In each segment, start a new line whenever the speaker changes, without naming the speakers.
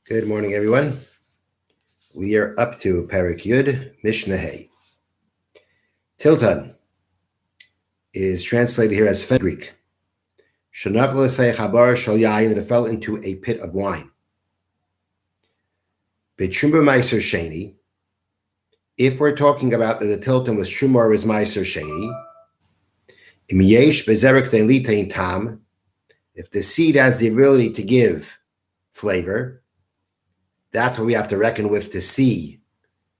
Good morning, everyone. We are up to Perek Yud, Mishna Hey. Tilton is translated here as Greek. Shanav l'sei chabar shal yayin, that fell into a pit of wine. B'truma meiser sheni. If we're talking about that the Tilton was truma or was meiser sheni, im yesh bezerek tein tam. If the seed has the ability to give flavor, that's what we have to reckon with to see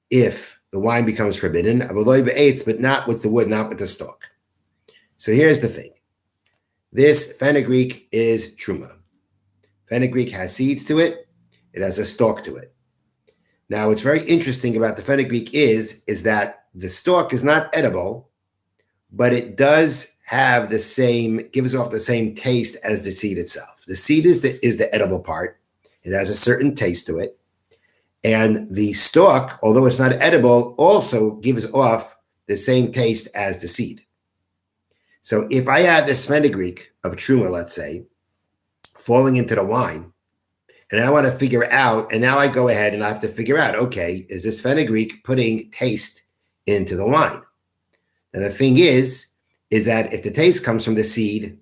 if the wine becomes forbidden, but not with the wood, not with the stalk. So here's the thing. This fenugreek is truma. Fenugreek has seeds to it. It has a stalk to it. Now, what's very interesting about the fenugreek is that the stalk is not edible, but it does have gives off the same taste as the seed itself. The seed is the edible part. It has a certain taste to it. And the stalk, although it's not edible, also gives off the same taste as the seed. So if I add this fenugreek of truma, let's say, falling into the wine, and I want to figure out, and now I go ahead and I have to figure out, okay, is this fenugreek putting taste into the wine? And the thing is that if the taste comes from the seed,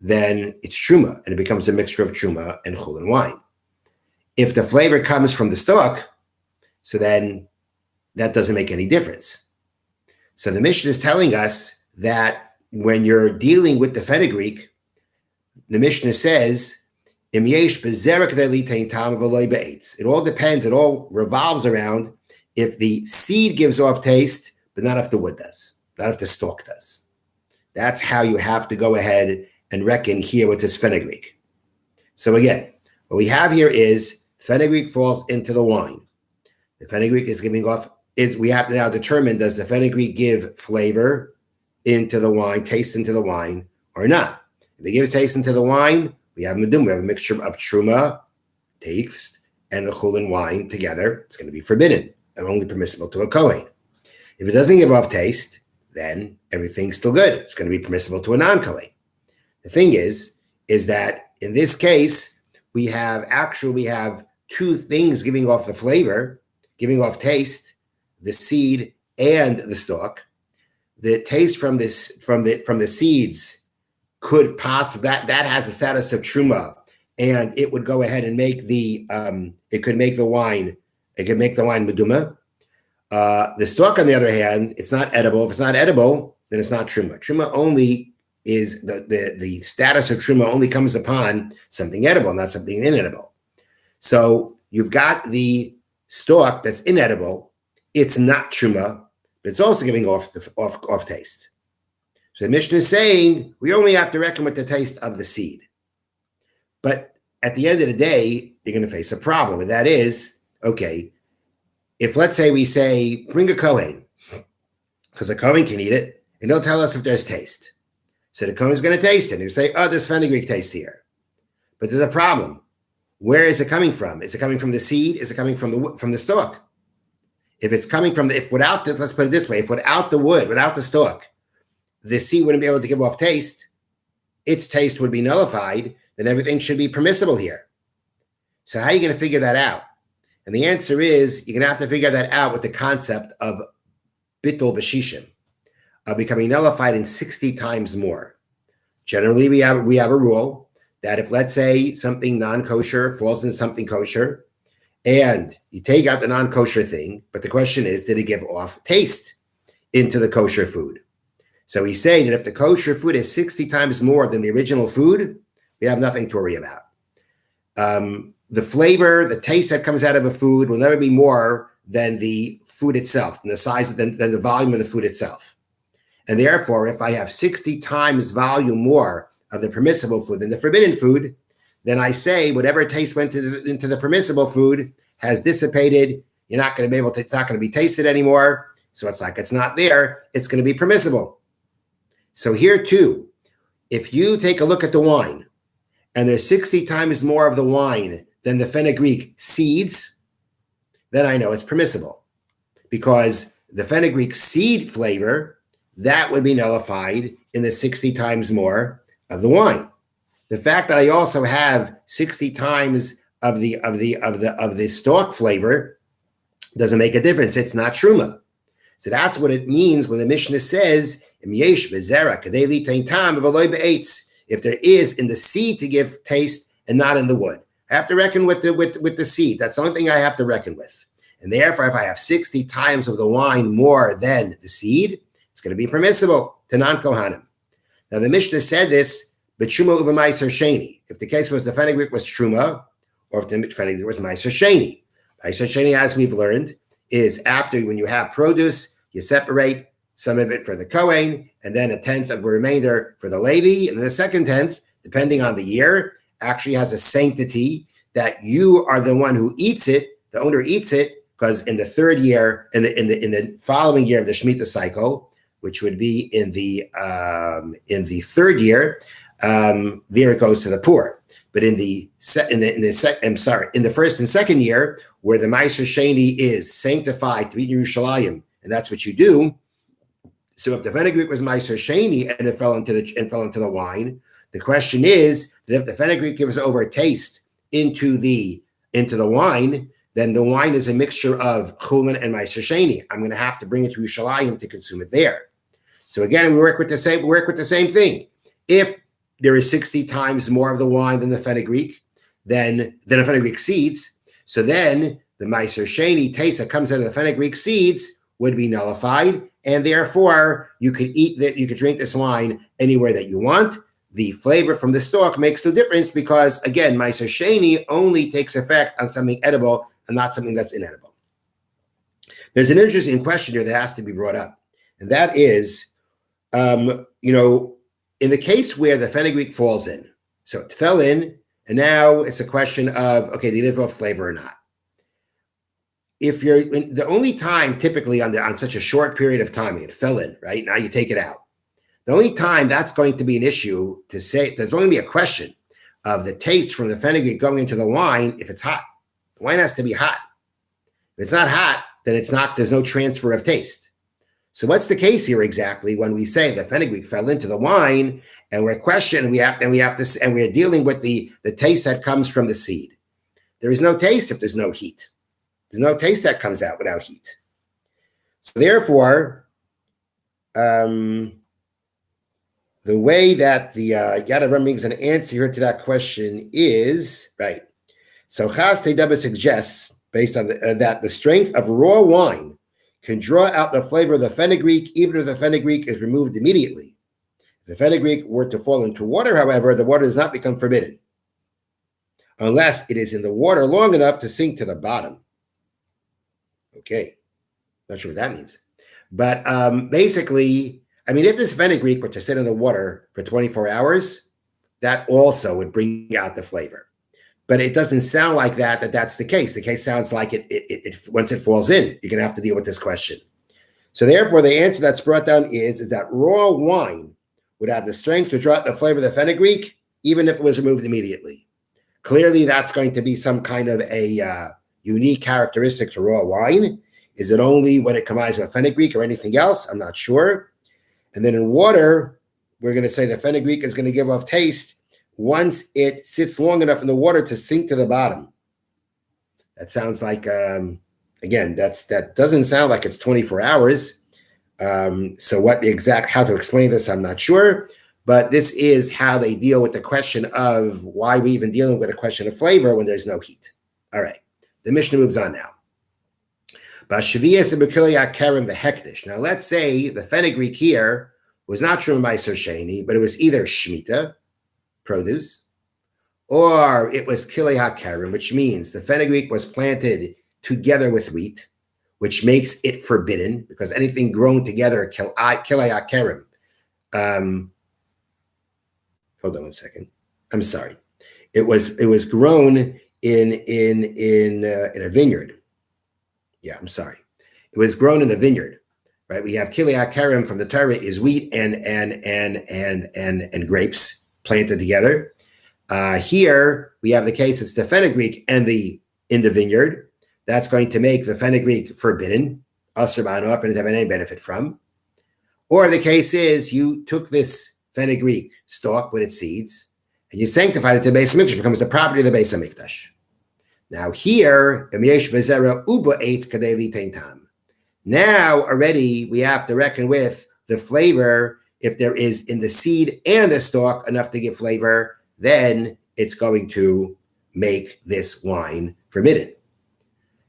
then it's truma, and it becomes a mixture of truma and chulin wine. If the flavor comes from the stalk, so then that doesn't make any difference. So the Mishna is telling us that when you're dealing with the fenugreek, the Mishna says, it all depends, it all revolves around if the seed gives off taste, but not if the wood does, not if the stalk does. That's how you have to go ahead and reckon here with this fenugreek. So again, what we have here is fenugreek falls into the wine. The fenugreek is giving off, we have to now determine, does the fenugreek give flavor into the wine, taste into the wine, or not? If it gives taste into the wine, we have medum, we have a mixture of truma, taste, and the chulin wine together. It's going to be forbidden and only permissible to a kohen. If it doesn't give off taste, then everything's still good. It's going to be permissible to a non-kohen. The thing is that in this case, we have two things giving off the flavor, giving off taste, the seed and the stalk. The taste from the seeds could possibly, that has a status of truma, and it would go ahead and make it could make the wine meduma. The stalk, on the other hand, it's not edible. If it's not edible, then it's not truma. Truma only is the status of truma only comes upon something edible, not something inedible. So you've got the stalk that's inedible. It's not truma, but it's also giving off taste. So the Mishna is saying we only have to reckon with the taste of the seed. But at the end of the day, you're going to face a problem, and that is, okay, if let's say we say, bring a kohen, because a kohen can eat it, and they'll tell us if there's taste. So the kohen is going to taste it, and he'll say, oh, there's fenugreek taste here. But there's a problem. Where is it coming from? Is it coming from the seed? Is it coming from the stalk? If it's coming from let's put it this way, if without the wood, without the stalk, the seed wouldn't be able to give off taste, its taste would be nullified, then everything should be permissible here. So how are you going to figure that out? And the answer is, you're going to have to figure that out with the concept of bittul b'shishim, of becoming nullified in 60 times more. Generally, we have a rule that if, let's say, something non-kosher falls into something kosher, and you take out the non-kosher thing, but the question is, did it give off taste into the kosher food? So we say that if the kosher food is 60 times more than the original food, we have nothing to worry about. The flavor, the taste that comes out of a food will never be more than the food itself, than the size, than the volume of the food itself. And therefore, if I have 60 times volume more of the permissible food than the forbidden food, then I say whatever taste went into the permissible food has dissipated. You're not going to be able to, it's not going to be tasted anymore. So it's like it's not there. It's going to be permissible. So here too, if you take a look at the wine and there's 60 times more of the wine than the fenugreek seeds, then I know it's permissible, because the fenugreek seed flavor, that would be nullified in the 60 times more of the wine. The fact that I also have 60 times of the stalk flavor doesn't make a difference. It's not truma. So that's what it means when the Mishnah says, if there is in the seed to give taste and not in the wood. I have to reckon with the seed. That's the only thing I have to reckon with. And therefore, if I have 60 times of the wine more than the seed, it's going to be permissible to non-Kohanim. Now, the Mishnah said this, but Truma uva Meiser Sheni. If the case was the fenugreek was Truma, or if the fenugreek was Meiser Sheni. Meiser Sheni, as we've learned, is after when you have produce, you separate some of it for the Kohen, and then a tenth of the remainder for the Levi, and then the second tenth, depending on the year, actually has a sanctity that you are the one who eats it, the owner eats it, because in the third year, in the following year of the Shemitah cycle, which would be in the third year, there it goes to the poor. But in the first and second year, where the Meiser Sheni is sanctified to eat in Yerushalayim, and that's what you do. So if the fenugreek was Meiser Sheni and it fell into the wine, the question is that if the fenugreek gives over a taste into the wine, then the wine is a mixture of chulin and Meiser Sheni. I'm going to have to bring it to Yerushalayim to consume it there. So again, we work with the same thing. If there is 60 times more of the wine than the fenugreek, then the fenugreek seeds, so then the Meiser Sheni taste that comes out of the fenugreek seeds would be nullified, and therefore you could drink this wine anywhere that you want. The flavor from the stalk makes no difference because, again, Meiser Sheni only takes effect on something edible and not something that's inedible. There's an interesting question here that has to be brought up, and that is, in the case where the fenugreek falls in, so it fell in, and now it's a question of, okay, did it have flavor or not? If you're the only time typically on such a short period of time, it fell in, right? Now you take it out. The only time that's going to be an issue to say, there's only be a question of the taste from the fenugreek going into the wine if it's hot. The wine has to be hot. If it's not hot, then there's no transfer of taste. So what's the case here exactly when we say the fenugreek fell into the wine and we're questioning, and we're dealing with the taste that comes from the seed? There is no taste if there's no heat. There's no taste that comes out without heat. So therefore, the way that the Yad HaRambam brings an answer here to that question is, right, so Chas Teidaba suggests, based on that the strength of raw wine can draw out the flavor of the fenugreek, even if the fenugreek is removed immediately. If the fenugreek were to fall into water, however, the water does not become forbidden, unless it is in the water long enough to sink to the bottom. Okay, not sure what that means. But basically, if this fenugreek were to sit in the water for 24 hours, that also would bring out the flavor. But it doesn't sound like that's the case. The case sounds like it once it falls in, you're going to have to deal with this question. So therefore, the answer that's brought down is that raw wine would have the strength to draw out the flavor of the fenugreek, even if it was removed immediately. Clearly, that's going to be some kind of a unique characteristic to raw wine. Is it only when it combines with fenugreek or anything else? I'm not sure. And then in water, we're going to say the fenugreek is going to give off taste once it sits long enough in the water to sink to the bottom. That sounds like, again, that doesn't sound like it's 24 hours. So how to explain this, I'm not sure. But this is how they deal with the question of why we even dealing with a question of flavor when there's no heat. All right. The Mishnah moves on now. Now, let's say the fenugreek here was not Truma Meiser Sheni, but it was either Shemitah, produce, or it was Kilei HaKerem, which means the fenugreek was planted together with wheat, which makes it forbidden, because anything grown together, Kilei HaKerem. Hold on one second. I'm sorry. It was grown in a vineyard. Yeah, I'm sorry. It was grown in the vineyard, right? We have Kilei HaKerem from the Torah is wheat and grapes planted together. Here we have the case it's the fenugreek in the vineyard. That's going to make the fenugreek forbidden, asur ba'anah, and have any benefit from. Or the case is you took this fenugreek stalk with its seeds and you sanctified it to the Beis HaMikdash, it becomes the property of the Beis HaMikdash. Now here, now already we have to reckon with the flavor. If there is in the seed and the stalk enough to give flavor, then it's going to make this wine forbidden.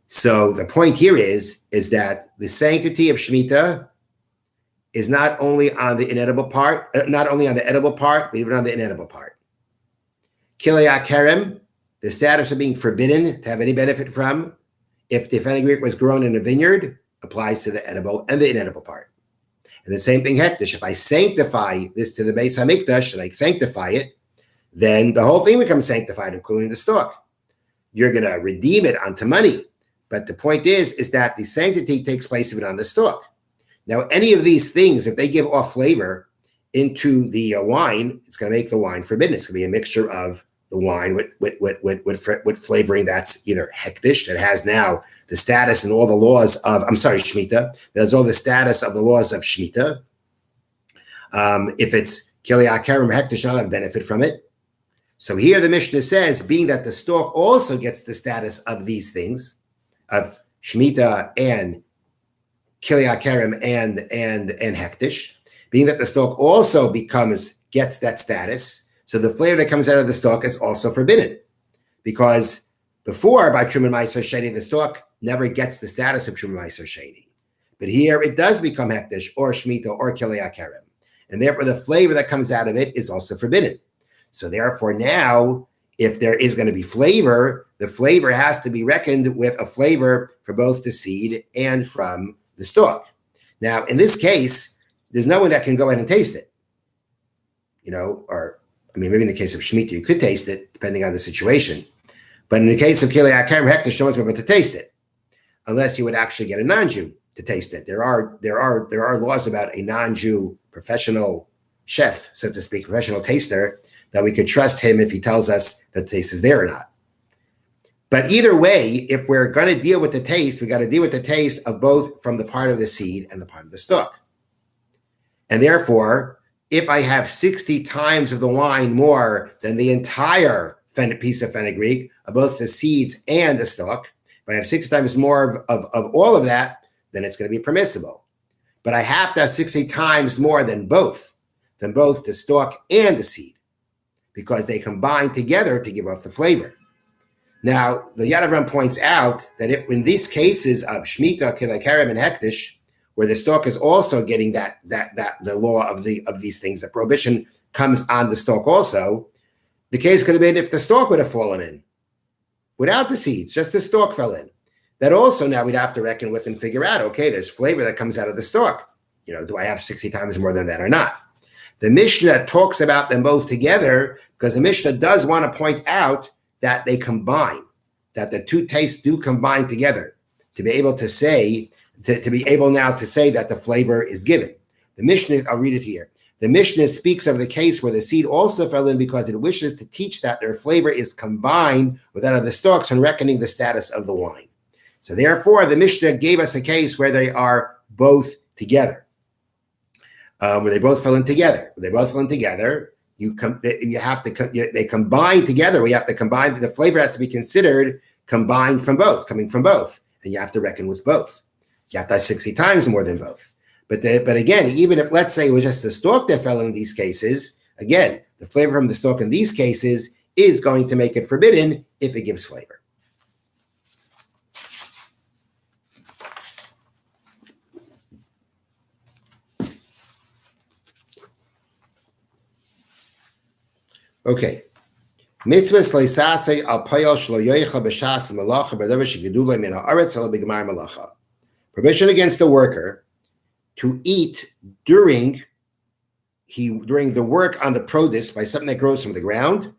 So the point here is that the sanctity of Shemitah is not only on the inedible part, not only on the edible part, but even on the inedible part. Kilei Kerem, the status of being forbidden to have any benefit from, if the fenugreek was grown in a vineyard, applies to the edible and the inedible part. And the same thing, hektish. If I sanctify this to the Beis HaMikdash, and I sanctify it, then the whole thing becomes sanctified, including the stalk. You're going to redeem it onto money. But the point is that the sanctity takes place even on the stalk. Now, any of these things, if they give off flavor into the wine, it's going to make the wine forbidden. It's going to be a mixture of the wine with flavoring that's either hektish, that has now the status and all the laws of, Shemitah, that has all the status of the laws of Shemitah. If it's Kilei Kerem or hektish, I'll have benefit from it. So here the Mishnah says, being that the stalk also gets the status of these things, of Shemitah and Kilei Kerem and hektish, being that the stalk also gets that status, so the flavor that comes out of the stalk is also forbidden. Because before, by Truma Ma'aser Sheni, the stalk never gets the status of Truma Ma'aser Sheni. But here it does become hektish or Shemitah or Kilei Kerem. And therefore the flavor that comes out of it is also forbidden. So therefore now, if there is going to be flavor, the flavor has to be reckoned with a flavor for both the seed and from the stalk. Now, in this case, there's no one that can go ahead and taste it. Maybe in the case of Shemitah, you could taste it, depending on the situation. But in the case of Kilei Kerem, hektish, no one's able to taste it, unless you would actually get a non-Jew to taste it. There are laws about a non-Jew professional chef, so to speak, professional taster, that we could trust him if he tells us that the taste is there or not. But either way, if we're going to deal with the taste, we got to deal with the taste of both from the part of the seed and the part of the stalk. And therefore, if I have 60 times of the wine more than the entire piece of fenugreek, of both the seeds and the stalk, if I have 60 times more of all of that, then it's going to be permissible. But I have to have 60 times more than both the stalk and the seed, because they combine together to give off the flavor. Now, the Yad Avram points out that in these cases of Shemitah, Kilei Kerem, and hektish, where the stalk is also getting that the law of these things, the prohibition comes on the stalk also. The case could have been if the stalk would have fallen in without the seeds, just the stalk fell in. That also now we'd have to reckon with and figure out, okay, there's flavor that comes out of the stalk. Do I have 60 times more than that or not? The Mishnah talks about them both together because the Mishnah does want to point out that they combine, that the two tastes do combine together to be able to say, to be able now to say that the flavor is given. The Mishnah, I'll read it here. The Mishnah speaks of the case where the seed also fell in because it wishes to teach that their flavor is combined with that of the stalks and reckoning the status of the wine. So therefore, the Mishnah gave us a case where they are both together, where they both fell in together. When they both fell in together, they combine together. We have to combine. The flavor has to be considered combined from both, coming from both, and you have to reckon with both. You have to have 60 times more than both. But again, even if, let's say, it was just the stalk that fell in these cases, again, the flavor from the stalk in these cases is going to make it forbidden if it gives flavor. Okay. Mitzvahs loisasei al payal shlo yoicha b'shas malacha b'davar shegedulei min haaretz ala b'gemar malacha. Prohibition against the worker to eat during the work on the produce by something that grows from the ground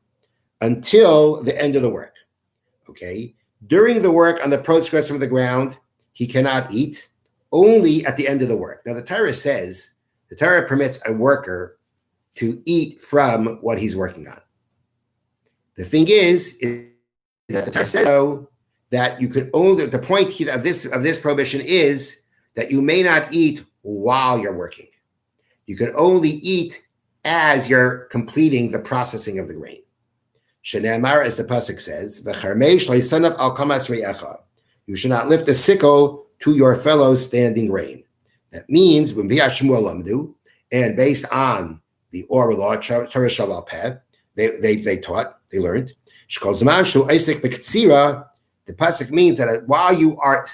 until the end of the work. Okay? During the work on the produce grows from the ground, he cannot eat, only at the end of the work. Now the Torah permits a worker to eat from what he's working on. The thing is that the Torah says, though, that you could only, the point of this prohibition is that you may not eat while you're working. You could only eat as you're completing the processing of the grain. Shenamar, as the pasuk says, you should not lift a sickle to your fellow standing grain. That means when and based on the oral law, they taught, they learned. The pasuk means that while you are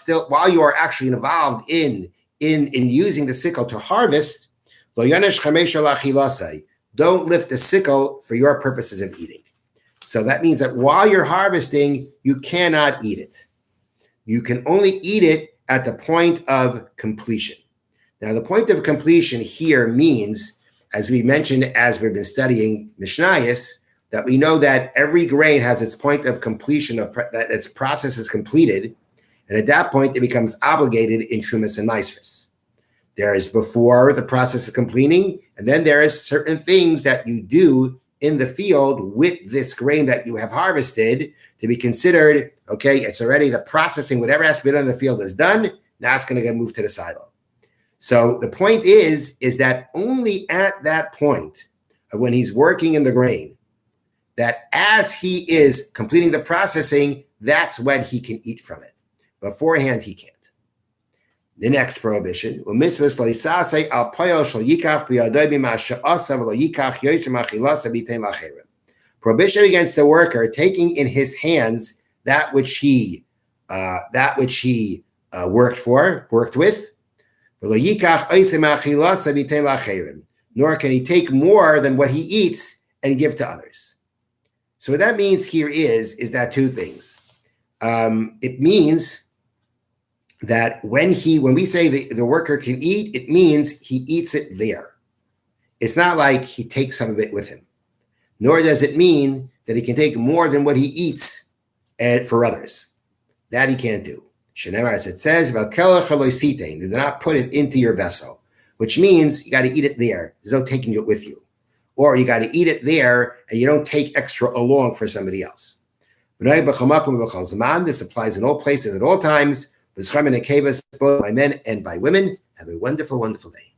actually involved in using the sickle to harvest, don't lift the sickle for your purposes of eating. So that means that while you're harvesting, you cannot eat it. You can only eat it at the point of completion. Now, the point of completion here means, as we mentioned as we've been studying Mishnayos, that we know that every grain has its point of completion, that its process is completed, and at that point it becomes obligated in Trumas and Maasros. There is before the process of completing, and then there is certain things that you do in the field with this grain that you have harvested to be considered, okay, it's already the processing, whatever has to be done in the field is done, now it's going to get moved to the silo. So the point is that only at that point of when he's working in the grain, that as he is completing the processing, that's when he can eat from it. Beforehand, he can't. The next prohibition, prohibition against the worker taking in his hands that which he worked with, nor can he take more than what he eats and give to others. So what that means here is that two things. It means that when we say the worker can eat, it means he eats it there. It's not like he takes some of it with him. Nor does it mean that he can take more than what he eats for others. That he can't do. Shenemar, as it says, do not put it into your vessel, which means you got to eat it there. There's no taking it with you. Or you got to eat it there and you don't take extra along for somebody else. This applies in all places at all times, both by men and by women. Have a wonderful, wonderful day.